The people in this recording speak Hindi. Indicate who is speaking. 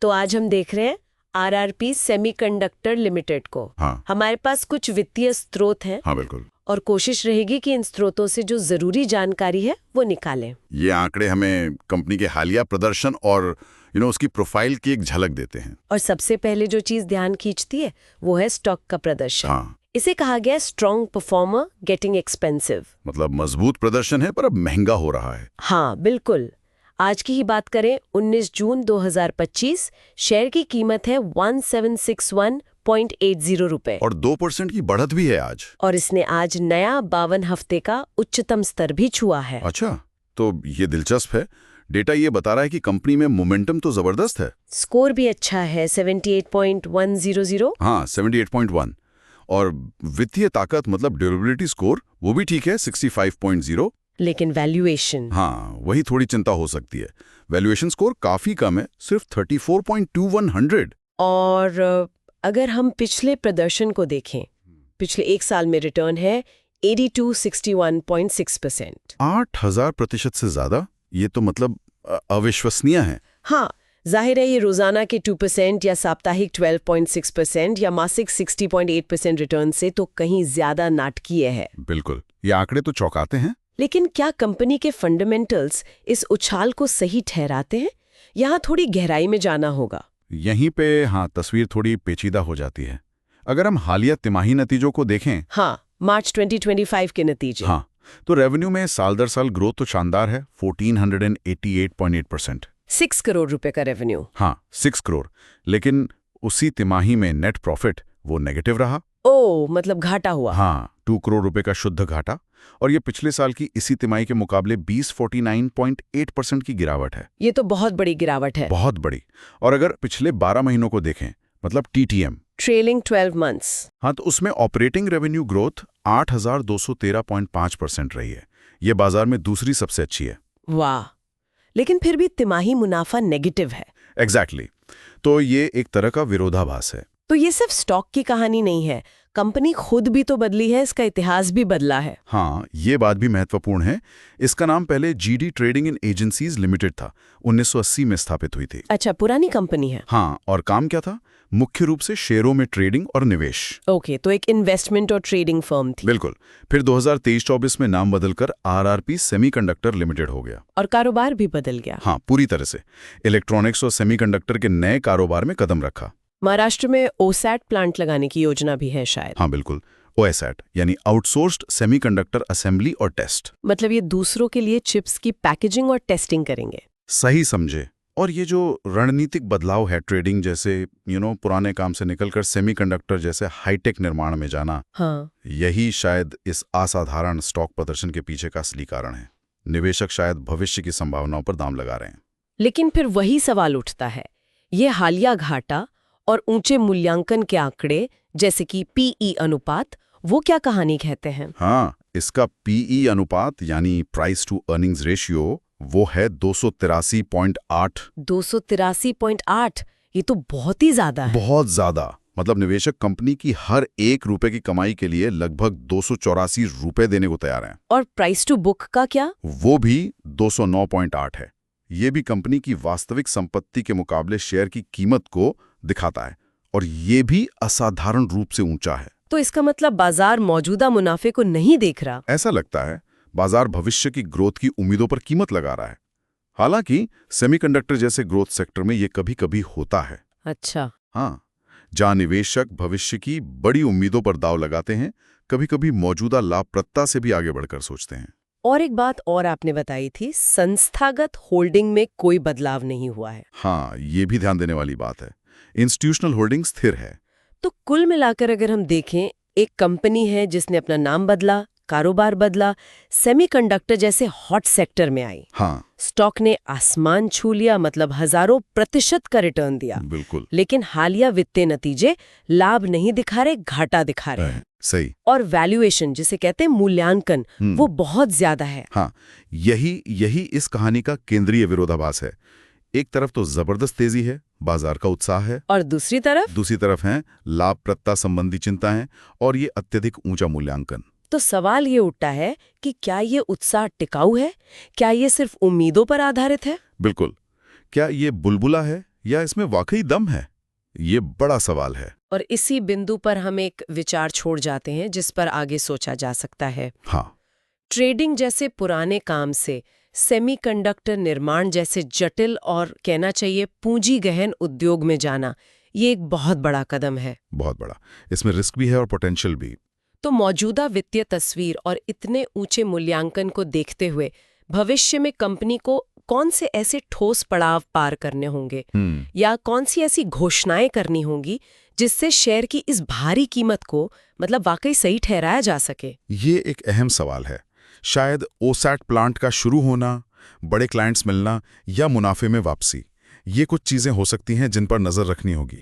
Speaker 1: तो आज हम देख रहे हैं आरआरपी सेमीकंडक्टर लिमिटेड को।
Speaker 2: हाँ।
Speaker 1: हमारे पास कुछ वित्तीय स्रोत हैं।
Speaker 2: हाँ बिल्कुल।
Speaker 1: और कोशिश रहेगी कि इन स्रोतों से जो जरूरी जानकारी है वो निकालें।
Speaker 2: ये आंकड़े हमें कंपनी के हालिया प्रदर्शन और उसकी प्रोफाइल की एक झलक देते हैं।
Speaker 1: और सबसे पहले जो चीज ध्यान खींचती है वो है स्टॉक का प्रदर्शन।
Speaker 2: हाँ।
Speaker 1: इसे कहा गया स्ट्रॉन्ग परफॉर्मर गेटिंग एक्सपेंसिव।
Speaker 2: मतलब मजबूत प्रदर्शन है पर अब महंगा हो रहा है।
Speaker 1: हाँ बिल्कुल। आज की ही बात करें 19 जून 2025, शेयर की कीमत है 1761.80 रुपए
Speaker 2: और 2% की बढ़त भी है आज।
Speaker 1: और इसने आज नया 52 हफ्ते का उच्चतम स्तर भी छुआ है।
Speaker 2: अच्छा, तो ये दिलचस्प है। डेटा ये बता रहा है कि कंपनी में मोमेंटम तो जबरदस्त है।
Speaker 1: स्कोर भी अच्छा है 78.100।
Speaker 2: हाँ 78.1। और वित्तीय ताकत मतलब ड्यूरेबिलिटी स्कोर वो भी ठीक है 65.0।
Speaker 1: लेकिन वैल्यूएशन,
Speaker 2: हाँ वही थोड़ी चिंता हो सकती है। वैल्यूएशन स्कोर काफी कम है, सिर्फ 34.2100।
Speaker 1: और अगर हम पिछले प्रदर्शन को देखें, पिछले एक साल में रिटर्न है 8261.6%।
Speaker 2: 8000% से ज्यादा। ये तो मतलब अविश्वसनीय है।
Speaker 1: हाँ, जाहिर है ये रोजाना के 2% या साप्ताहिक 12.6% या मासिक 60.8% रिटर्न से तो कहीं ज्यादा नाटकीय है।
Speaker 2: बिल्कुल, ये आंकड़े तो चौंकाते हैं।
Speaker 1: लेकिन क्या कंपनी के फंडामेंटल्स इस उछाल को सही ठहराते हैं? यहाँ थोड़ी गहराई में जाना होगा।
Speaker 2: यहीं पे हाँ तस्वीर थोड़ी पेचीदा हो जाती है। अगर हम हालिया तिमाही नतीजों को देखें,
Speaker 1: हाँ, मार्च 2025 के नतीजे,
Speaker 2: हाँ, तो रेवेन्यू में साल दर साल ग्रोथ तो शानदार है 1488.8%।
Speaker 1: 6 करोड़ रुपए का रेवेन्यू।
Speaker 2: हाँ 6 करोड़। लेकिन उसी तिमाही में नेट प्रॉफिट वो नेगेटिव रहा।
Speaker 1: ओ, मतलब घाटा हुआ।
Speaker 2: हाँ 2 करोड़ रुपए का शुद्ध घाटा। और ये पिछले साल की इसी तिमाही के मुकाबले 49.8% की गिरावट है।
Speaker 1: ये तो बहुत बड़ी गिरावट है।
Speaker 2: बहुत बड़ी। और अगर पिछले 12 महीनों को देखें, मतलब TTM,
Speaker 1: ट्रेलिंग 12 मंथ्स,
Speaker 2: हाँ, तो उसमें ऑपरेटिंग रेवेन्यू ग्रोथ 8213.5% रही है। ये बाजार में दूसरी सबसे अच्छी है।
Speaker 1: वाह। लेकिन फिर भी तिमाही मुनाफा नेगेटिव है।
Speaker 2: एग्जैक्टली। तो ये एक तरह का विरोधाभास है।
Speaker 1: तो ये सिर्फ स्टॉक की कहानी नहीं है, कंपनी खुद भी तो बदली है, इसका इतिहास भी बदला है।
Speaker 2: हाँ, ये बात भी महत्वपूर्ण है। इसका नाम पहले GD trading in agencies limited था, 1980 में स्थापित हुई थी।
Speaker 1: अच्छा, पुरानी कंपनी है।
Speaker 2: हाँ, और काम क्या था? मुख्य रूप से शेयरों में ट्रेडिंग और निवेश।
Speaker 1: ओके, तो एक इन्वेस्टमेंट और ट्रेडिंग फर्म थी।
Speaker 2: बिल्कुल। फिर 2023-24 में नाम बदलकर RRP सेमीकंडक्टर लिमिटेड हो गया।
Speaker 1: और कारोबार भी बदल गया।
Speaker 2: हाँ, पूरी तरह से इलेक्ट्रॉनिक्स और सेमीकंडक्टर के नए कारोबार में कदम रखा।
Speaker 1: महाराष्ट्र में OSAT प्लांट लगाने की योजना भी है शायद।
Speaker 2: हाँ बिल्कुल, OSAT यानी आउटसोर्स्ड सेमीकंडक्टर असेंबली और टेस्ट।
Speaker 1: मतलब ये दूसरों के लिए चिप्स की पैकेजिंग और टेस्टिंग करेंगे।
Speaker 2: सही समझे। और ये जो रणनीतिक बदलाव है, ट्रेडिंग जैसे पुराने काम से निकलकर सेमीकंडक्टर जैसे हाईटेक निर्माण में जाना,
Speaker 1: हाँ,
Speaker 2: यही शायद इस असाधारण स्टॉक प्रदर्शन के पीछे का असली कारण है। निवेशक शायद भविष्य की संभावनाओं पर दाम लगा रहे हैं।
Speaker 1: लेकिन फिर वही सवाल उठता है, ये हालिया घाटा और ऊंचे मूल्यांकन के आंकड़े जैसे कि PE अनुपात, वो क्या कहानी कहते हैं?
Speaker 2: हाँ, इसका PE अनुपात यानी प्राइस टू अर्निंग्स रेशियो वो है 283.8।
Speaker 1: 283.8, ये तो बहुत ही ज्यादा है।
Speaker 2: बहुत ज्यादा। मतलब निवेशक कंपनी की हर 1 रुपए की कमाई के लिए लगभग 284 रुपए देने को तैयार हैं।
Speaker 1: और प्राइस टू बुक का क्या?
Speaker 2: वो भी 209.8 है। ये भी कंपनी की वास्तविक संपत्ति के मुकाबले शेयर की कीमत को दिखाता है, और ये भी असाधारण रूप से ऊंचा है।
Speaker 1: तो इसका मतलब बाजार मौजूदा मुनाफे को नहीं देख रहा।
Speaker 2: ऐसा लगता है बाजार भविष्य की ग्रोथ की उम्मीदों पर कीमत लगा रहा है। हालांकि सेमीकंडक्टर जैसे ग्रोथ सेक्टर में ये कभी-कभी होता है।
Speaker 1: अच्छा।
Speaker 2: हाँ, जहां निवेशक भविष्य की बड़ी उम्मीदों पर दाव लगाते हैं, कभी-कभी मौजूदा लाभप्रदता से भी आगे बढ़कर सोचते हैं।
Speaker 1: और एक बात और आपने बताई थी, संस्थागत होल्डिंग में कोई बदलाव नहीं हुआ है।
Speaker 2: हाँ, ये भी ध्यान देने वाली बात है। इंस्टीट्यूशनल होल्डिंग स्थिर है।
Speaker 1: तो कुल मिलाकर अगर हम देखें, एक कंपनी है जिसने अपना नाम बदला, कारोबार बदला, सेमीकंडक्टर जैसे हॉट सेक्टर में आई।
Speaker 2: हाँ,
Speaker 1: स्टॉक ने आसमान छू लिया, मतलब हजारों % का रिटर्न दिया।
Speaker 2: बिल्कुल।
Speaker 1: लेकिन हालिया वित्तीय नतीजे लाभ नहीं दिखा रहे, घाटा दिखा रहे हैं।
Speaker 2: सही।
Speaker 1: और वैल्यूएशन जिसे कहते हैं मूल्यांकन, वो बहुत ज्यादा है।
Speaker 2: हाँ, यही इस कहानी का केंद्रीय विरोधाभास है। एक तरफ तो जबरदस्त तेजी है, बाजार का उत्साह है,
Speaker 1: और दूसरी तरफ
Speaker 2: है लाभप्रदता संबंधी चिंताएं और ये अत्यधिक ऊंचा मूल्यांकन।
Speaker 1: तो सवाल ये उठता है कि क्या ये उत्साह टिकाऊ है? क्या ये सिर्फ उम्मीदों पर आधारित है?
Speaker 2: बिल्कुल। क्या ये बुलबुला है या इसमें वाकई दम है? ये बड़ा सवाल है।
Speaker 1: और इसी बिंदु पर हम एक विचार छोड़ जाते हैं जिस पर आगे सोचा जा सकता है।
Speaker 2: हाँ,
Speaker 1: ट्रेडिंग जैसे पुराने काम से सेमीकंडक्टर निर्माण जैसे जटिल और कहना चाहिए पूंजी गहन उद्योग में जाना, ये एक बहुत बड़ा कदम है।
Speaker 2: बहुत बड़ा। इसमें रिस्क भी है और पोटेंशियल भी।
Speaker 1: तो मौजूदा वित्तीय तस्वीर और इतने ऊंचे मूल्यांकन को देखते हुए भविष्य में कंपनी को कौन से ऐसे ठोस पड़ाव पार करने होंगे या कौन सी ऐसी घोषणाएं करनी होंगी जिससे शेयर की इस भारी कीमत को मतलब वाकई सही ठहराया जा सके?
Speaker 2: ये एक अहम सवाल है। शायद ओसैट प्लांट का शुरू होना, बड़े क्लाइंट्स मिलना या मुनाफे में वापसी, ये कुछ चीजें हो सकती हैं जिन पर नजर रखनी होगी।